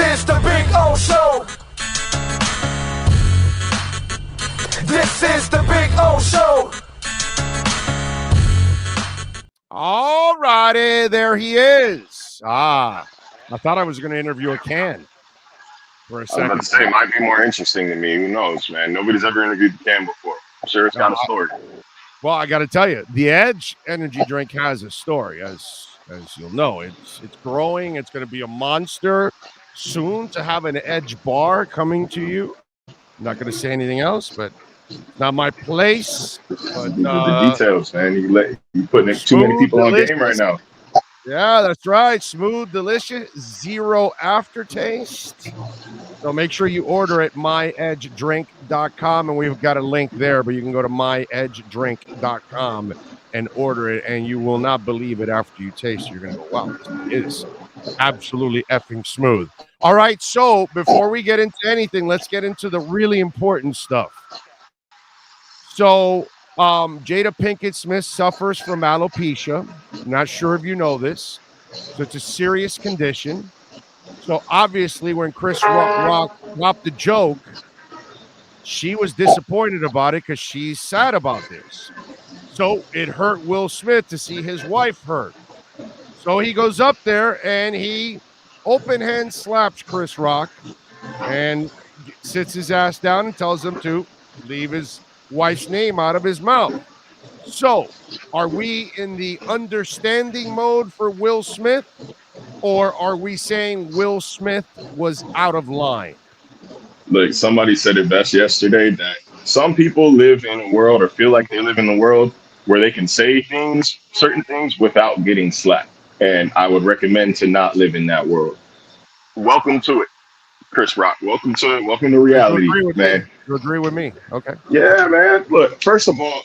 is the Big O Show. This is the Big O Show. All righty, there he is. I thought I was going to interview a can for a second. I was about to say, it might be more interesting than me. Who knows, man? Nobody's ever interviewed the can before. I'm sure it's got a story. Well, I got to tell you, the Edge energy drink has a story, as you'll know. It's growing. It's going to be a monster soon to have an Edge bar coming to you. I'm not going to say anything else, but not my place. But, the details, man. You putting too many people on game right now. Yeah, that's right. Smooth, delicious, zero aftertaste. So make sure you order at myedgedrink.com, and we've got a link there, but you can go to myedgedrink.com and order it, and you will not believe it after you taste it. You're going to go, wow, it is absolutely effing smooth. All right, so before we get into anything, let's get into the really important stuff. So Jada Pinkett Smith suffers from alopecia. I'm not sure if you know this. So it's a serious condition. So obviously when Chris Rock dropped the joke, she was disappointed about it because she's sad about this. So it hurt Will Smith to see his wife hurt. So he goes up there and he open hand slaps Chris Rock and sits his ass down and tells him to leave his wife's name out of his mouth. So, are we in the understanding mode for Will Smith, or are we saying Will Smith was out of line? Look, somebody said it best yesterday that some people live in a world or feel like they live in a world where they can say things, certain things, without getting slapped. And I would recommend to not live in that world. Welcome to it, Chris Rock. Welcome to it. Welcome to reality, man. You agree with me? Okay. Yeah, man. Look, first of all,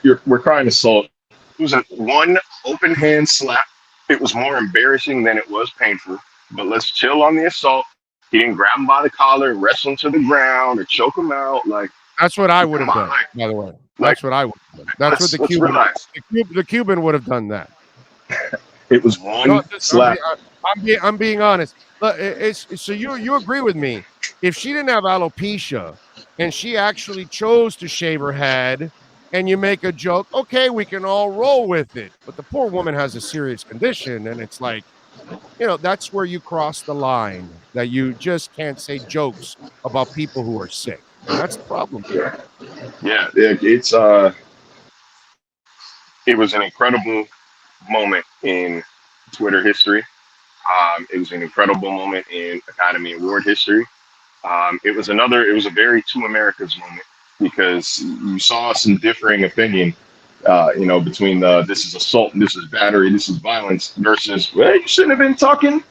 we're crying assault. It was one open hand slap. It was more embarrassing than it was painful. But let's chill on the assault. He didn't grab him by the collar, wrestle him to the ground, or choke him out. Like that's what I would have done. By the way, that's what I would have done. That's what the Cuban would have done. That. It was one slap. I'm being honest. Look, so you agree with me? If she didn't have alopecia and she actually chose to shave her head, and you make a joke, okay, we can all roll with it. But the poor woman has a serious condition, and it's like, that's where you cross the line. That you just can't say jokes about people who are sick. And that's the problem. Yeah, it's it was an incredible moment in Twitter history. It was an incredible moment in Academy Award history. It was a very two Americas moment because you saw some differing opinion, between this is assault, this is battery, this is violence versus, well, you shouldn't have been talking.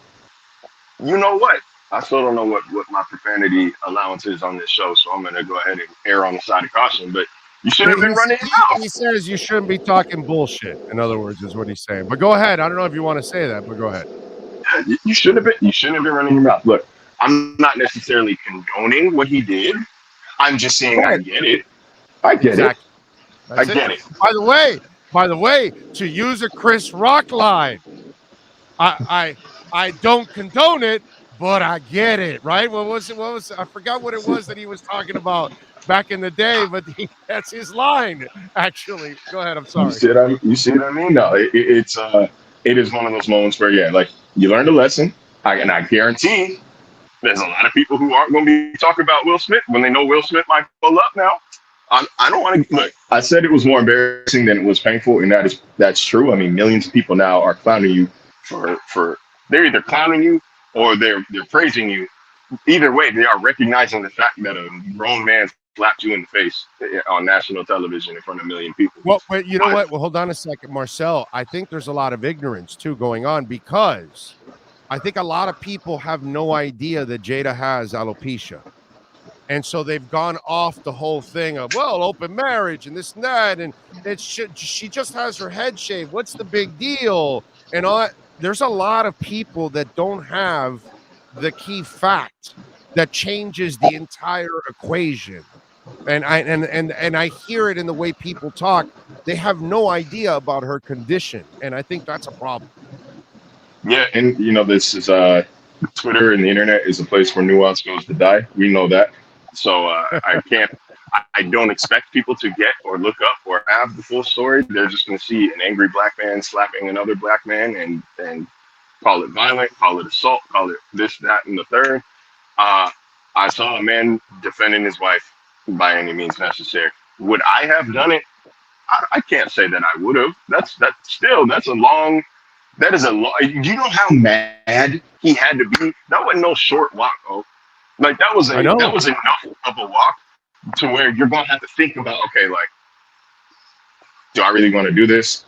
You know what? I still don't know what my profanity allowance is on this show, so I'm going to go ahead and err on the side of caution. But you shouldn't have been running your mouth. He says you shouldn't be talking bullshit, in other words, is what he's saying. But go ahead. I don't know if you want to say that, but go ahead. You shouldn't have been running your mouth. Look, I'm not necessarily condoning what he did. I'm just saying I get it. I get it. I get it. By the way, to use a Chris Rock line, I don't condone it, but I get it, right? What was I forgot what it was that he was talking about back in the day, but that's his line, actually. Go ahead, I'm sorry. You see what I mean? No, it is one of those moments where, like, you learned a lesson, and I guarantee there's a lot of people who aren't going to be talking about Will Smith when they know Will Smith might pull up now. I don't want to look. I said it was more embarrassing than it was painful, and that's true. I mean, millions of people now are clowning you for they're either clowning you or they're praising you. Either way, they are recognizing the fact that a grown man slapped you in the face on national television in front of a million people. Well, but you know what? Well, hold on a second, Marcel. I think there's a lot of ignorance too going on because I think a lot of people have no idea that Jada has alopecia. And so they've gone off the whole thing of, well, open marriage and this and that. And she just has her head shaved. What's the big deal? And all that. There's a lot of people that don't have the key fact that changes the entire equation. And I hear it in the way people talk. They have no idea about her condition. And I think that's a problem. Yeah. And, this is Twitter and the internet is a place where nuance goes to die. We know that. So I don't expect people to get or look up or have the full story. They're just going to see an angry black man slapping another black man and call it violent, call it assault, call it this, that, and the third. I saw a man defending his wife by any means necessary. Would I have done it? I can't say that I would have. That's a long. That is a long. You know how mad he had to be. That wasn't no short walk, oh. Like that was enough of a walk to where you're gonna have to think about, okay, like, do I really want to do this?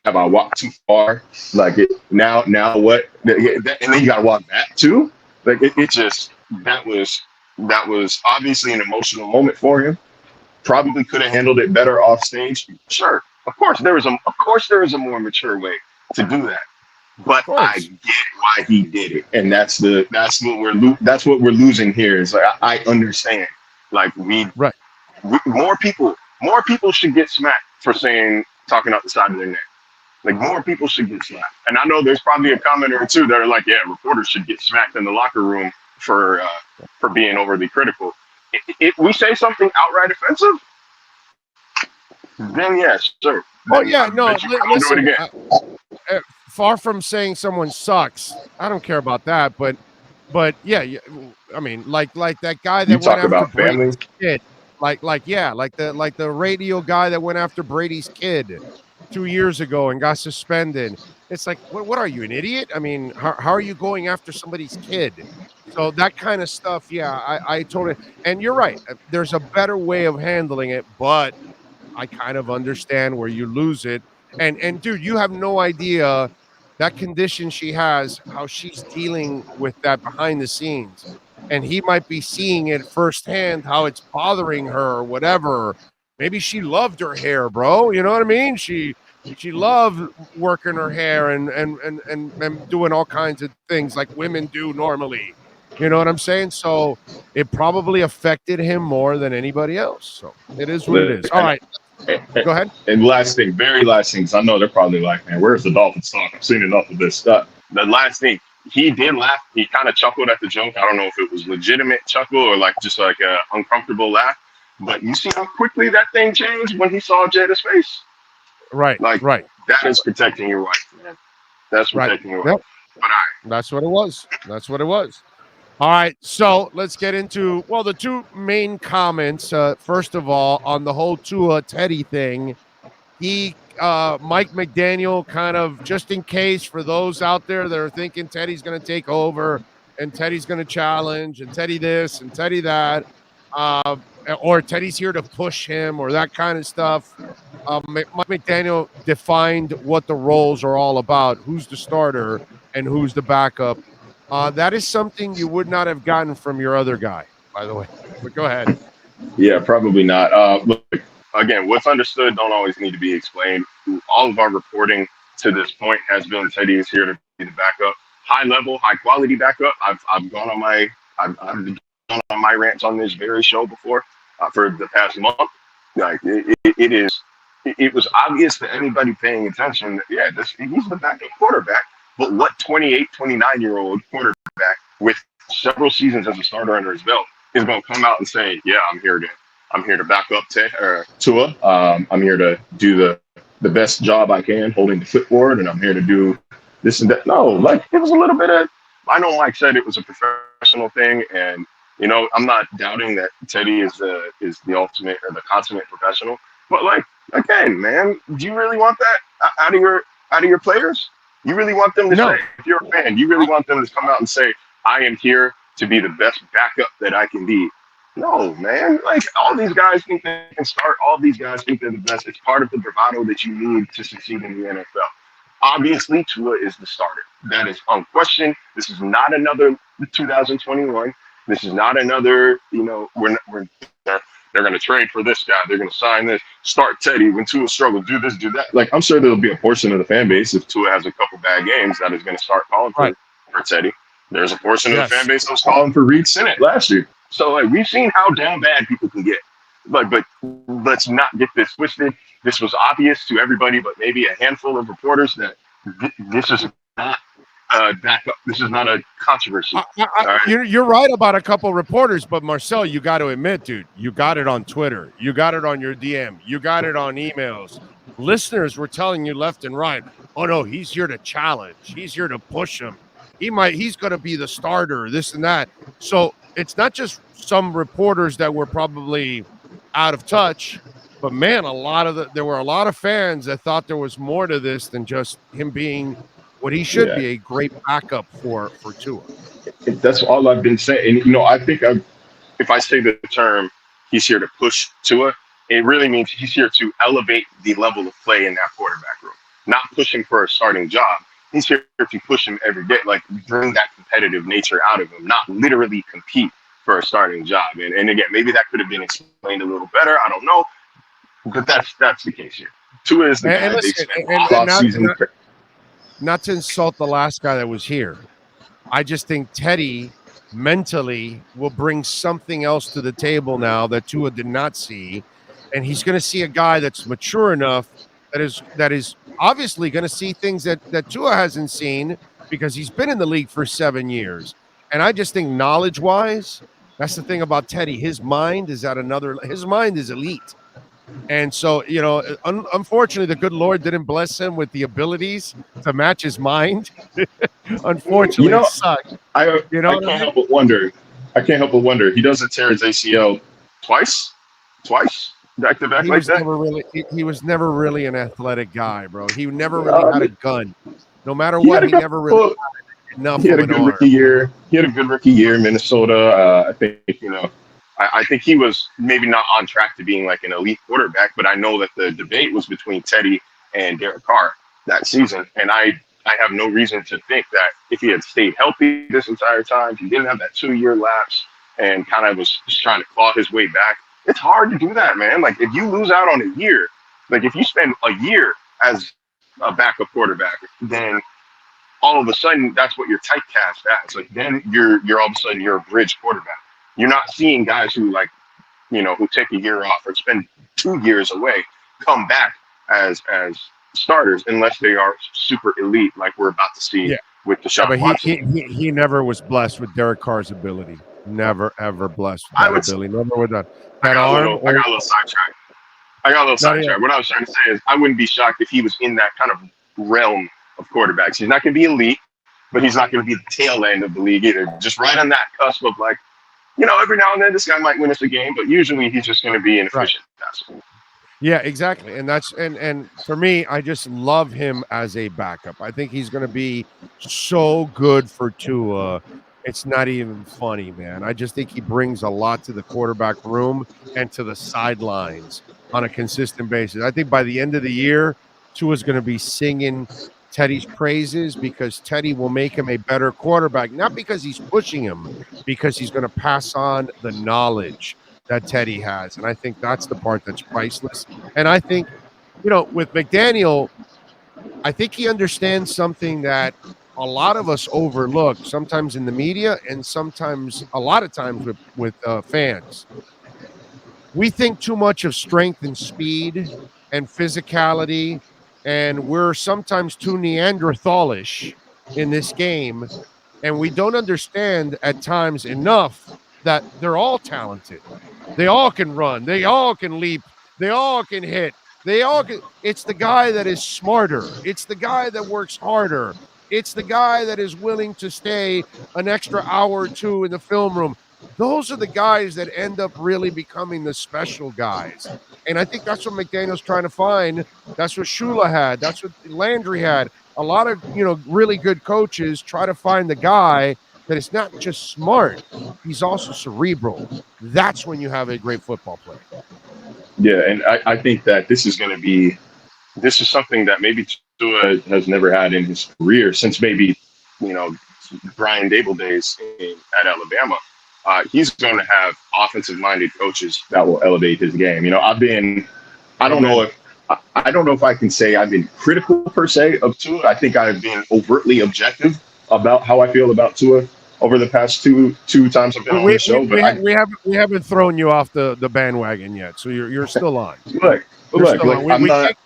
Have I walked too far? Like now what? And then you gotta walk back too. Like it just that was obviously an emotional moment for him. Probably could have handled it better off stage. Sure, of course there is a more mature way to do that. But I get why he did it, and that's what we're losing here. Is like I understand. Like more people should get smacked for talking out the side of their neck. Like more people should get slapped. And I know there's probably a commenter or two that are like, yeah, reporters should get smacked in the locker room for being overly critical. If we say something outright offensive, then yes, sir. Oh yeah, no. Listen, do it again. Far from saying someone sucks, I don't care about that. But yeah, I mean, like that guy that went after Brady's kid, like the radio guy that went after Brady's kid 2 years ago and got suspended. It's like, what are you, an idiot? I mean, how are you going after somebody's kid? So that kind of stuff, yeah, I totally. And you're right. There's a better way of handling it, but I kind of understand where you lose it. And dude, you have no idea that condition she has, how she's dealing with that behind the scenes. And he might be seeing it firsthand, how it's bothering her or whatever. Maybe she loved her hair, bro. You know what I mean? She loved working her hair and doing all kinds of things like women do normally. You know what I'm saying? So it probably affected him more than anybody else. So it is what it is. All right. Go ahead. And last thing, very last thing, because I know they're probably like, man, where's the Dolphins talk? I've seen enough of this stuff. The last thing, he did laugh. He kind of chuckled at the joke. I don't know if it was legitimate chuckle or like just like an uncomfortable laugh. But you see how quickly that thing changed when he saw Jada's face? Right. Like, right. That is protecting your wife, man. That's protecting your wife. Yep. But that's what it was. That's what it was. All right, so let's get into, the two main comments. First of all, on the whole Tua Teddy thing, Mike McDaniel kind of, just in case for those out there that are thinking Teddy's going to take over and Teddy's going to challenge and Teddy this and Teddy that, or Teddy's here to push him or that kind of stuff. Mike McDaniel defined what the roles are all about, who's the starter and who's the backup. That is something you would not have gotten from your other guy, by the way. But go ahead. Yeah, probably not. Look, again, what's understood don't always need to be explained. All of our reporting to this point has been Teddy is here to be the backup, high level, high quality backup. I've gone on my rants on this very show before for the past month. Like it was obvious to anybody paying attention that he's the backup quarterback. But what 28, 29-year-old quarterback with several seasons as a starter under his belt is going to come out and say, yeah, I'm here to back up Tua. I'm here to do the best job I can holding the footboard, and I'm here to do this and that. No, like it was a little bit of, I know Mike said it was a professional thing, and I'm not doubting that Teddy is the ultimate or the consummate professional. But like, again, man, do you really want that out of your players? You really want them to say, if you're a fan, you really want them to come out and say, I am here to be the best backup that I can be. No, man. Like, all these guys think they can start. All these guys think they're the best. It's part of the bravado that you need to succeed in the NFL. Obviously, Tua is the starter. That is unquestioned. This is not another 2021. This is not another, they're going to trade for this guy. They're going to sign this. Start Teddy when Tua struggles. Do this, do that. Like, I'm sure there'll be a portion of the fan base, if Tua has a couple bad games, that is going to start calling for Teddy. There's a portion of the fan base that was calling for Reed Sinnett last year. So, like, we've seen how damn bad people can get. But let's not get this twisted. This was obvious to everybody, but maybe a handful of reporters that this is not backup. This is not a controversy. You're right about a couple reporters, but Marcel, you got to admit, dude, you got it on Twitter, you got it on your DM, you got it on emails. Listeners were telling you left and right, oh no, he's here to challenge, he's here to push him. He's going to be the starter, this and that. So it's not just some reporters that were probably out of touch, but man, there were a lot of fans that thought there was more to this than just him being what he should be, a great backup for Tua. That's all I've been saying. And, I think if I say the term, he's here to push Tua, it really means he's here to elevate the level of play in that quarterback room, not pushing for a starting job. He's here to push him every day, like bring that competitive nature out of him, not literally compete for a starting job. And again, maybe that could have been explained a little better. I don't know. But that's the case here. Tua is the guy they spent all season. Not to insult the last guy that was here. I just think Teddy mentally will bring something else to the table now that Tua did not see. And he's going to see a guy that's mature enough that is obviously going to see things that Tua hasn't seen because he's been in the league for 7 years. And I just think knowledge-wise, that's the thing about Teddy. His mind is elite. And so, unfortunately, the good Lord didn't bless him with the abilities to match his mind. Unfortunately, it sucked. I can't help but wonder. He doesn't tear his ACL twice, back to back like that. He was never really an athletic guy, bro. He never really had a gun. No matter what, he never really had enough. He had a good rookie year. He had a good rookie year in Minnesota. I think I think he was maybe not on track to being like an elite quarterback, but I know that the debate was between Teddy and Derek Carr that season. And I have no reason to think that if he had stayed healthy this entire time, he didn't have that 2-year lapse and kind of was just trying to claw his way back. It's hard to do that, man. Like if you lose out on a year, like if you spend a year as a backup quarterback, then all of a sudden that's what you're typecast as. Like then you're all of a sudden you're a bridge quarterback. You're not seeing guys who who take a year off or spend 2 years away come back as starters unless they are super elite, like we're about to see with Deshaun Watson. He never was blessed with Derek Carr's ability. Never ever blessed with that ability. Never with that arm. I got a little sidetracked. What I was trying to say is I wouldn't be shocked if he was in that kind of realm of quarterbacks. He's not going to be elite, but he's not going to be the tail end of the league either. Just right on that cusp of every now and then this guy might win us a game, but usually he's just going to be inefficient. Right. Yeah, exactly. And that's and for me, I just love him as a backup. I think he's going to be so good for Tua. It's not even funny, man. I just think he brings a lot to the quarterback room and to the sidelines on a consistent basis. I think by the end of the year, Tua's going to be singing Teddy's praises because Teddy will make him a better quarterback, not because he's pushing him, because he's going to pass on the knowledge that Teddy has. And I think that's the part that's priceless. And I think, with McDaniel, I think he understands something that a lot of us overlook, sometimes in the media and sometimes a lot of times with fans. We think too much of strength and speed and physicality, and we're sometimes too Neanderthalish in this game, and we don't understand at times enough that they're all talented. They all can run. They all can leap. They all can hit. It's the guy that is smarter. It's the guy that works harder. It's the guy that is willing to stay an extra hour or two in the film room. Those are the guys that end up really becoming the special guys. And I think that's what McDaniel's trying to find. That's what Shula had. That's what Landry had. A lot of, really good coaches try to find the guy that is not just smart. He's also cerebral. That's when you have a great football player. Yeah, and I think that this is something that maybe Tua has never had in his career since maybe, Brian Dable days at Alabama. He's going to have offensive-minded coaches that will elevate his game. I don't know if I can say I've been critical per se of Tua. I think I've been overtly objective about how I feel about Tua over the past two times I've been on the show. We haven't thrown you off the bandwagon yet, so you're still on. I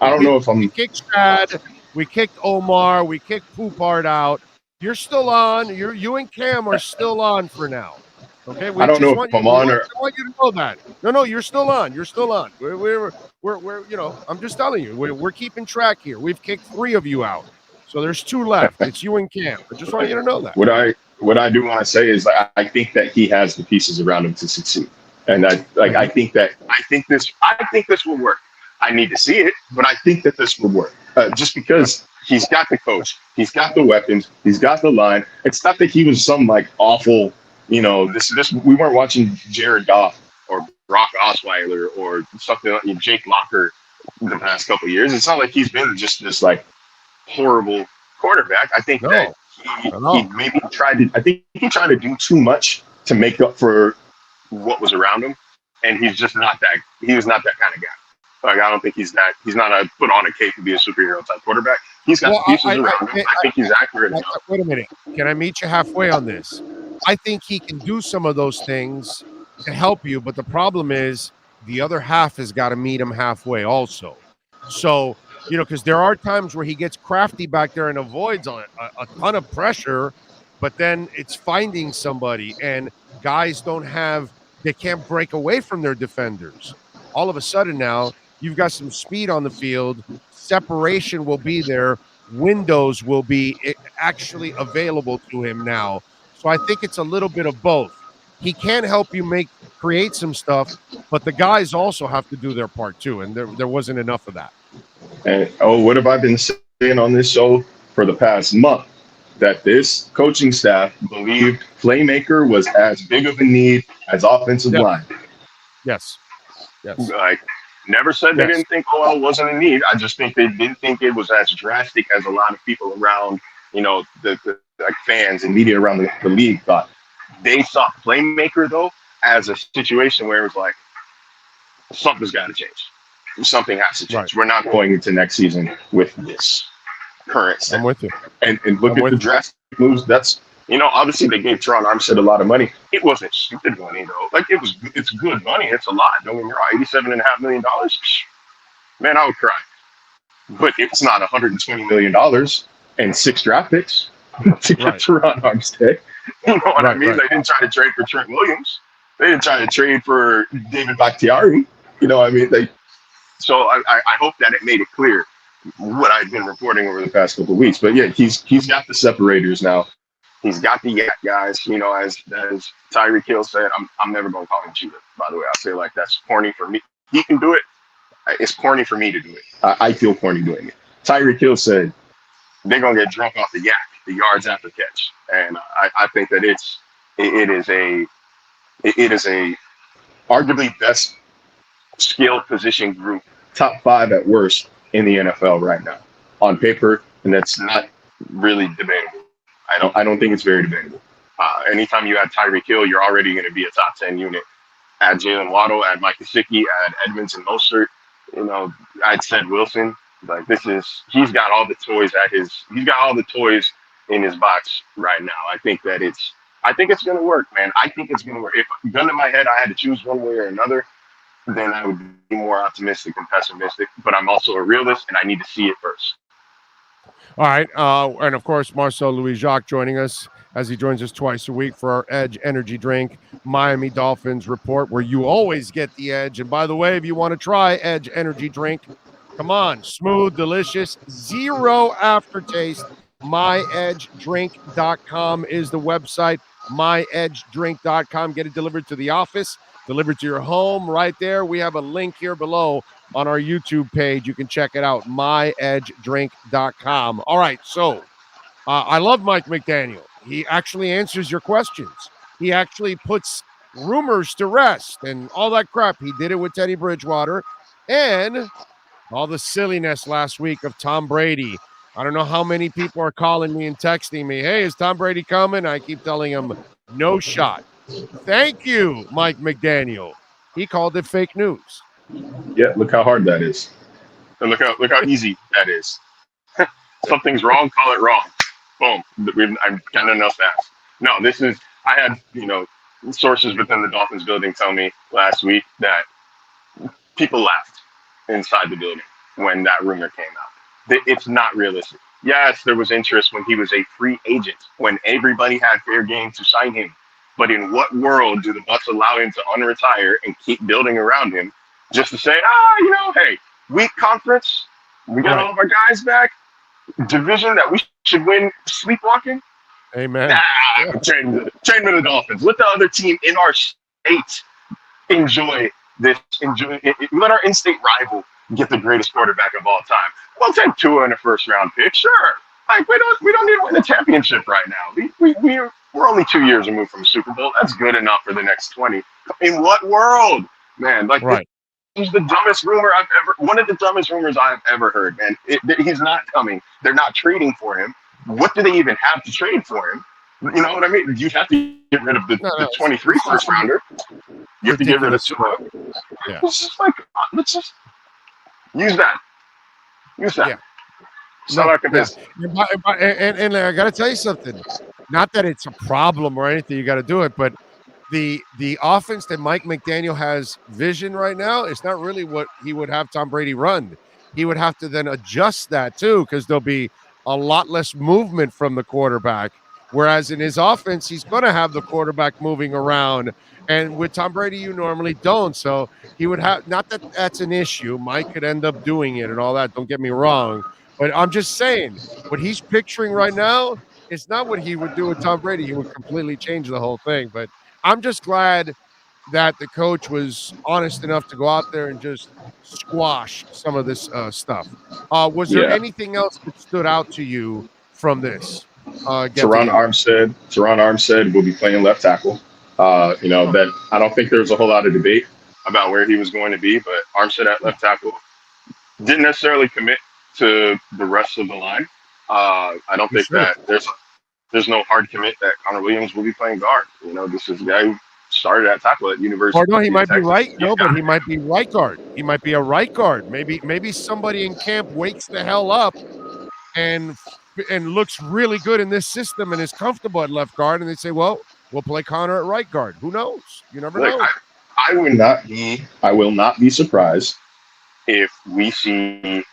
don't know if I'm. We kicked Chad, we kicked Omar, we kicked Poupard out. You're still on. You and Cam are still on for now. Okay, I don't know if I'm on or. I want you to know that. No, you're still on. You're still on. We're I'm just telling you, we're keeping track here. We've kicked 3 of you out, so there's 2 left. It's you and Cam. I just want you to know that. What I do want to say is I think that he has the pieces around him to succeed, and I think this will work. I need to see it, but I think that this will work. Just because he's got the coach, he's got the weapons, he's got the line. It's not that he was some like awful. This we weren't watching Jared Goff or Brock Osweiler or something like Jake Locker the past couple of years. It's not like he's been just this like horrible quarterback. I think that he maybe tried to. I think he tried to do too much to make up for what was around him, and he's just not that. He was not that kind of guy. Like I don't think he's that. He's not a put on a cape to be a superhero type quarterback. He's got the pieces around him. I think he's accurate enough. Wait a minute. Can I meet you halfway on this? I think he can do some of those things to help you, but the problem is the other half has got to meet him halfway also. So, because there are times where he gets crafty back there and avoids a ton of pressure, but then it's finding somebody, and guys they can't break away from their defenders. All of a sudden now, you've got some speed on the field, separation will be there, windows will be actually available to him now. So I think it's a little bit of both. He can help you create some stuff, but the guys also have to do their part too, and there wasn't enough of that. And what have I been saying on this show for the past month? That this coaching staff believed playmaker was as big of a need as offensive line. Yes. Like, never said they didn't think OL wasn't a need. I just think they didn't think it was as drastic as a lot of people around, the like fans and media around the league thought. They saw playmaker though as a situation where it was like something's got to change. Something has to change. Right. We're not going into next season with this current set. I'm with you. And look at the drastic moves. That's obviously they gave Teron Armstead a lot of money. It wasn't stupid money though. Like it's good money. It's a lot. Don't get me wrong. $87.5 million. Man, I would cry. But it's not $120 million and 6 draft picks to get Teron Armstead. You know what I mean? Right. They didn't try to trade for Trent Williams. They didn't try to trade for David Bakhtiari. You know what I mean? So I hope that it made it clear what I've been reporting over the past couple of weeks. But yeah, he's got the separators now. He's got the yak guys. As Tyreek Hill said, I'm never gonna call him cheater. By the way, I feel like that's corny for me. He can do it. It's corny for me to do it. I feel corny doing it. Tyreek Hill said they're gonna get drunk off the yak, the yards after catch, and I think that it is a arguably best skilled position group, top 5 at worst in the NFL right now on paper, and that's not really debatable. I don't think it's very debatable. Anytime you add Tyreek Hill, you're already going to be a top 10 unit. Add Jalen Waddle, add Mike Gesicki, add Edmonds and Mostert. I'd said Wilson. Like he's got all the toys in his box right now. I think it's going to work, man. I think it's going to work. If gun to my head, I had to choose one way or another, then I would be more optimistic than pessimistic. But I'm also a realist, and I need to see it first. All right. And, of course, Marcel Jacques joining us as he joins us twice a week for our Edge Energy Drink Miami Dolphins report, where you always get the edge. And, by the way, if you want to try Edge Energy Drink, come on. Smooth, delicious, zero aftertaste. MyEdgeDrink.com is the website. MyEdgeDrink.com. Get it delivered to the office, delivered to your home right there. We have a link here below on our YouTube page. You can check it out, myedgedrink.com. All right, so I love Mike McDaniel. He actually answers your questions. He actually puts rumors to rest and all that crap. He did it with Teddy Bridgewater and all the silliness last week of Tom Brady. I don't know how many people are calling me and texting me, hey, is Tom Brady coming? I keep telling him, no shot. Thank you, Mike McDaniel. He called it fake news. Yeah, look how hard that is. And look how easy that is. Something's wrong, call it wrong. Boom. I've done enough fast. No, I had, sources within the Dolphins building tell me last week that people laughed inside the building when that rumor came out. It's not realistic. Yes, there was interest when he was a free agent, when everybody had fair game to sign him. But in what world do the Bucks allow him to unretire and keep building around him just to say, hey, weak conference, we got Right. all of our guys back, division that we should win sleepwalking? Amen. Nah, trade me to the Dolphins. Let the other team in our state enjoy this. Let our in-state rival get the greatest quarterback of all time. We'll take Tua in a first-round pick, sure. Like we don't need to win the championship right now. We're only 2 years removed from a Super Bowl. That's good enough for the next 20. In what world, man? Like Right. this is the dumbest rumor one of the dumbest rumors I've ever heard, man. He's not coming. They're not trading for him. What do they even have to trade for him? You know what I mean? You have to get rid of the 23 first rounder. You have to get rid of Tua. Yeah. It's just like, let's just use that. Use that. Yeah. And I got to tell you something. Not that it's a problem or anything, you got to do it, but the offense that Mike McDaniel has vision right now is not really what he would have Tom Brady run. He would have to then adjust that too, because there'll be a lot less movement from the quarterback. Whereas in his offense, he's going to have the quarterback moving around. And with Tom Brady, you normally don't. So he would have, not that that's an issue. Mike could end up doing it and all that. Don't get me wrong. But I'm just saying, what he's picturing right now is not what he would do with Tom Brady. He would completely change the whole thing. But I'm just glad that the coach was honest enough to go out there and just squash some of this stuff. Was there anything else that stood out to you from this? Teron Armstead will be playing left tackle. That I don't think there's a whole lot of debate about where he was going to be, but Armstead at left tackle didn't necessarily commit to the rest of the line. I don't think that there's no hard commit that Connor Williams will be playing guard. This is a guy who started at tackle at University. Or no, he might be right. No, but he might be right guard. He might be a right guard. Maybe somebody in camp wakes the hell up and looks really good in this system and is comfortable at left guard, and they say, well, we'll play Connor at right guard. Who knows? You never know. I will not be surprised if we see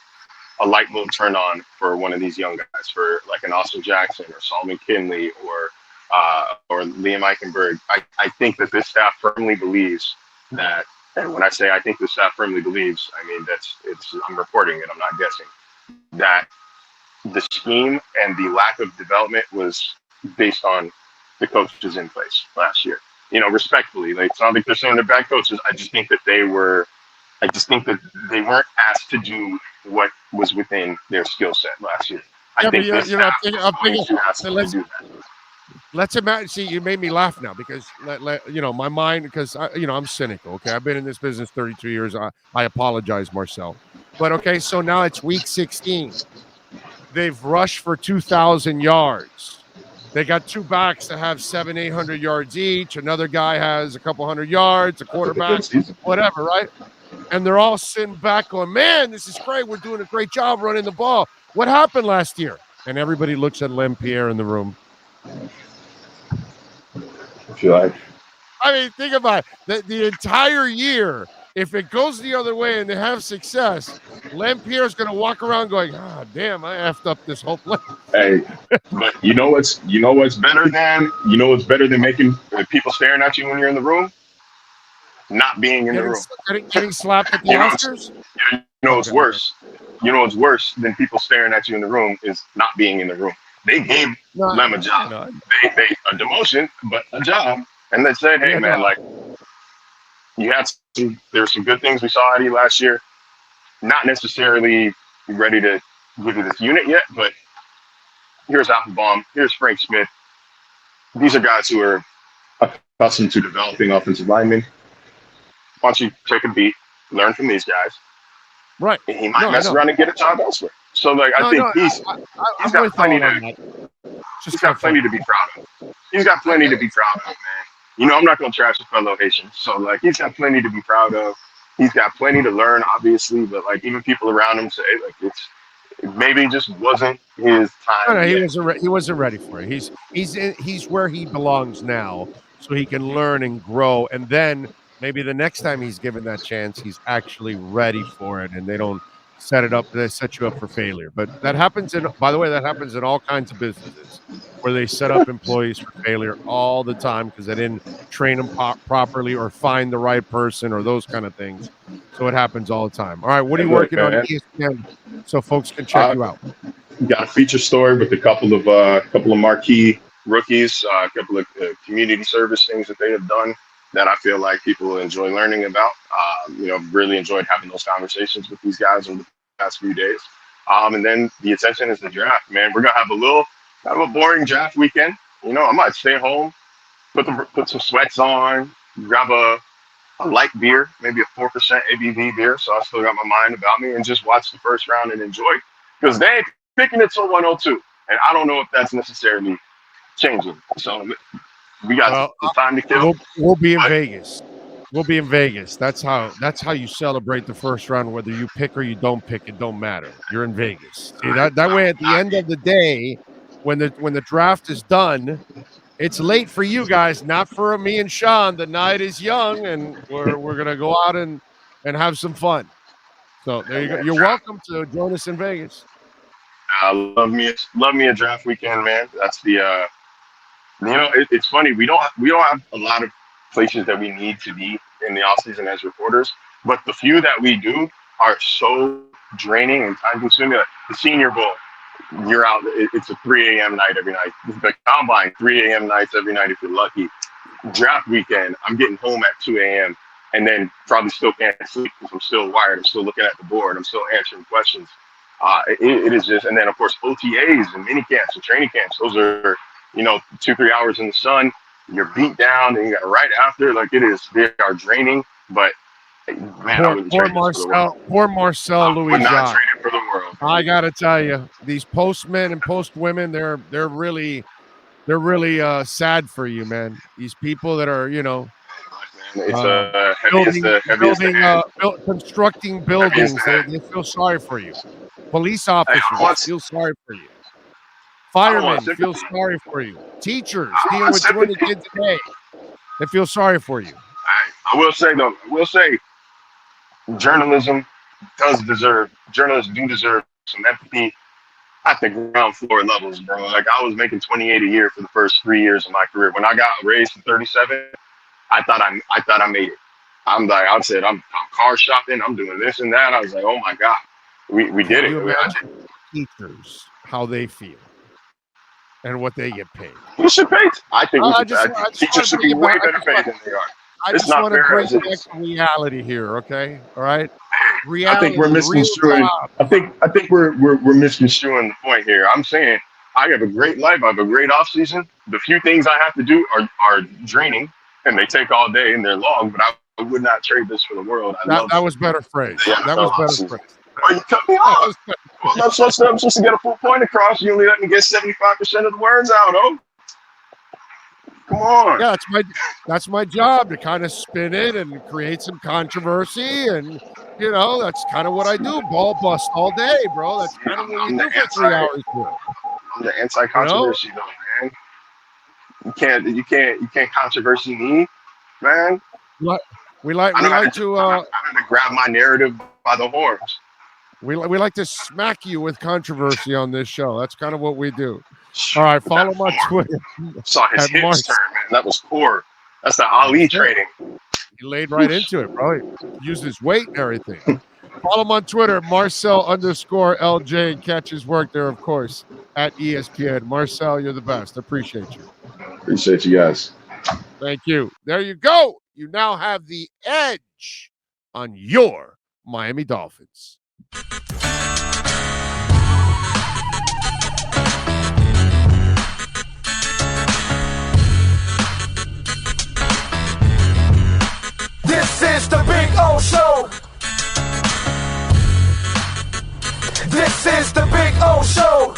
a light bulb turn on for one of these young guys, for like an Austin Jackson or Solomon Kinley or Liam Eichenberg. I think that this staff firmly believes that, and when I say I think the staff firmly believes, I mean I'm reporting it, I'm not guessing, that the scheme and the lack of development was based on the coaches in place last year. Respectfully, it's not like they're saying they're bad coaches. I just think that they weren't asked to do what was within their skill set last year. Let's imagine. See, you made me laugh now because my mind, because I'm cynical. Okay, I've been in this business 32 years. I apologize, Marcel. But okay, so now it's week 16. They've rushed for 2,000 yards. They got two backs that have 700-800 yards each. Another guy has a couple hundred yards, a quarterback, whatever, right? And they're all sitting back going, man, this is great. We're doing a great job running the ball. What happened last year? And everybody looks at Lem Pierre in the room. If you like. I mean, think about it. The entire year, if it goes the other way and they have success, Lem Pierre's going to walk around going, damn, I effed up this whole play. Hey, but you know what's better than making people staring at you when you're in the room? Not being in the room. Getting slapped at the Oscars? What's worse? What's worse than people staring at you in the room is not being in the room. They gave Lem a job. They a demotion, but a job. And they said, hey, man, there's some good things we saw out of you last year. Not necessarily ready to give you this unit yet, but here's Applebaum, here's Frank Smith. These are guys who are accustomed to developing offensive linemen. Why don't you take a beat, learn from these guys? Right. And he might mess around and get a job elsewhere. So, I think he's got plenty to be proud of. He's got plenty to be proud of, man. I'm not going to trash a fellow Haitian. So, he's got plenty to be proud of. He's got plenty to learn, obviously, but, even people around him say, maybe it just wasn't his time. No, he wasn't ready for it. He's where he belongs now, so he can learn and grow, and then maybe the next time he's given that chance, he's actually ready for it, and they don't set it up. They set you up for failure. But that happens by the way, that happens in all kinds of businesses where they set up employees for failure all the time because they didn't train them properly or find the right person or those kind of things. So it happens all the time. All right, what are you working on ESPN so folks can check you out? Got a feature story with a couple of marquee rookies, a couple of community service things that they have done that I feel like people will enjoy learning about. Really enjoyed having those conversations with these guys over the past few days. And then the attention is the draft, man. We're gonna have a boring draft weekend. I might stay home, put some sweats on, grab a light beer, maybe a 4% ABV beer, so I still got my mind about me, and just watch the first round and enjoy. Because they ain't picking it till 102, and I don't know if that's necessarily changing. So we got some time to kill. We'll be in Vegas. We'll be in Vegas. That's how you celebrate the first round. Whether you pick or you don't pick, it don't matter. You're in Vegas. See, that way, at the end of the day, when the draft is done, it's late for you guys, not for me and Sean. The night is young, and we're gonna go out and have some fun. So there you go. You're welcome to join us in Vegas. Love me a draft weekend, man. That's the it's funny. We don't have a lot of places that we need to be in the offseason as reporters, but the few that we do are so draining and time consuming. Like the Senior Bowl, you're out. It's a 3 a.m. night every night. The Combine, 3 a.m. nights every night if you're lucky. Draft weekend, I'm getting home at 2 a.m. and then probably still can't sleep because I'm still wired. I'm still looking at the board. I'm still answering questions. It is just, and then of course OTAs and mini camps and training camps. Those are 2-3 hours in the sun. You're beat down, and you got right after. Like they are draining. But man, poor Marcel Louis Jacques. For the world. I gotta tell you, these postmen and postwomen, they're really sad for you, man. These people that are constructing buildings, they feel sorry for you. Police officers feel sorry for you. Firemen feel sorry for you. Teachers dealing with 20 kids a day, they feel sorry for you. I will say, journalists do deserve some empathy at the ground floor levels, bro. Like I was making $28 a year for the first 3 years of my career. When I got raised to 37, I thought I made it. I'm car shopping. I'm doing this and that. I was like, oh my God, we did it. Teachers, how they feel and what they get paid. You should pay. I think teachers should be way better paid than they are. I just want to bring back some reality here, okay? All right. Reality, I think we're misconstruing. I think we're misconstruing the point here. I'm saying I have a great life. I have a great off season. The few things I have to do are draining, and they take all day and they're long. But I would not trade this for the world. That was better phrase. That was better phrase. Well, you cut me off. Well, I'm supposed to get a full point across. You only let me get 75% of the words out. Oh, come on. Yeah, that's my job, to kind of spin it and create some controversy, and that's kind of what I do. Ball bust all day, bro. That's kind of what you do for 3 hours. I'm the anti-controversy, though, man. You can't controversy me, man. We like to grab my narrative by the horns. We like to smack you with controversy on this show. That's kind of what we do. All right, follow my Twitter. Saw his hips turn, man. That was poor. That's the Ali trading. He laid right into it, bro. He used his weight and everything. Follow him on Twitter, Marcel_LJ, and catch his work there, of course, at ESPN. Marcel, you're the best. Appreciate you. Appreciate you guys. Thank you. There you go. You now have the edge on your Miami Dolphins. This is the Big O Show. This is the Big O Show.